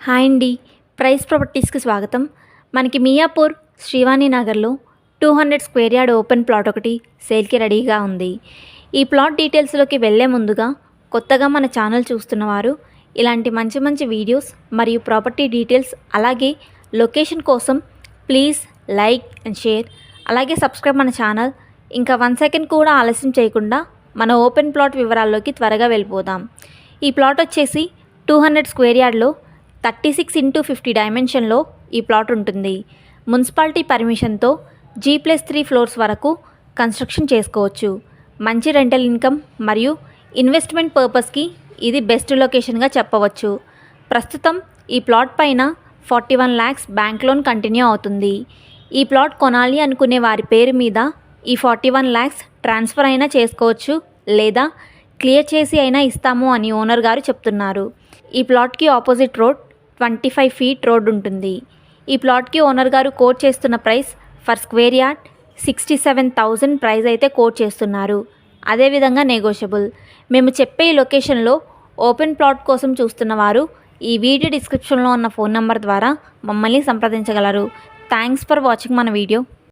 Hi అండి. Price ప్రాపర్టీస్కి స్వాగతం. మనకి మియాపూర్ శ్రీవాణి నగర్లో 200 స్క్వేర్ యార్డ్ ఓపెన్ ప్లాట్ ఒకటి సేల్కి రెడీగా ఉంది. ఈ ప్లాట్ డీటెయిల్స్లోకి వెళ్ళే ముందుగా కొత్తగా మన ఛానల్ చూస్తున్నవారు ఇలాంటి మంచి మంచి వీడియోస్ మరియు ప్రాపర్టీ డీటెయిల్స్ అలాగే లొకేషన్ కోసం ప్లీజ్ లైక్ అండ్ షేర్, అలాగే సబ్స్క్రైబ్ మన ఛానల్. ఇంకా 1 సెకండ్ కూడా ఆలస్యం చేయకుండా మన ఓపెన్ ప్లాట్ వివరాల్లోకి త్వరగా వెళ్ళిపోదాం. ఈ ప్లాట్ వచ్చేసి 200 స్క్వేర్ యార్డ్లో 36x50 డైమెన్షన్లో ఈ ప్లాట్ ఉంటుంది. మున్సిపాలిటీ పర్మిషన్తో G+3 ఫ్లోర్స్ వరకు కన్స్ట్రక్షన్ చేసుకోవచ్చు. మంచి రెంటల్ ఇన్కమ్ మరియు ఇన్వెస్ట్మెంట్ పర్పస్కి ఇది బెస్ట్ లొకేషన్గా చెప్పవచ్చు. ప్రస్తుతం ఈ ప్లాట్ పైన 41 lakhs బ్యాంక్ లోన్ కంటిన్యూ అవుతుంది. ఈ ప్లాట్ కొనాలి అనుకునే వారి పేరు మీద ఈ 41 lakhs ట్రాన్స్ఫర్ అయినా చేసుకోవచ్చు లేదా క్లియర్ చేసి అయినా ఇస్తాము అని ఓనర్ గారు చెప్తున్నారు. ఈ ప్లాట్కి ఆపోజిట్ రోడ్ 25 feet రోడ్ ఉంటుంది. ఈ ప్లాట్కి ఓనర్ గారు కోట్ చేస్తున్న price for square yard 67,000 price అయితే కోట్ చేస్తున్నారు. అదేవిధంగా నెగోషియబుల్. మేము చెప్పే ఈ లొకేషన్లో ఓపెన్ ప్లాట్ కోసం చూస్తున్న వారు ఈ వీడియో డిస్క్రిప్షన్లో ఉన్న ఫోన్ నెంబర్ ద్వారా మమ్మల్ని సంప్రదించగలరు. థ్యాంక్స్ ఫర్ వాచింగ్ మన వీడియో.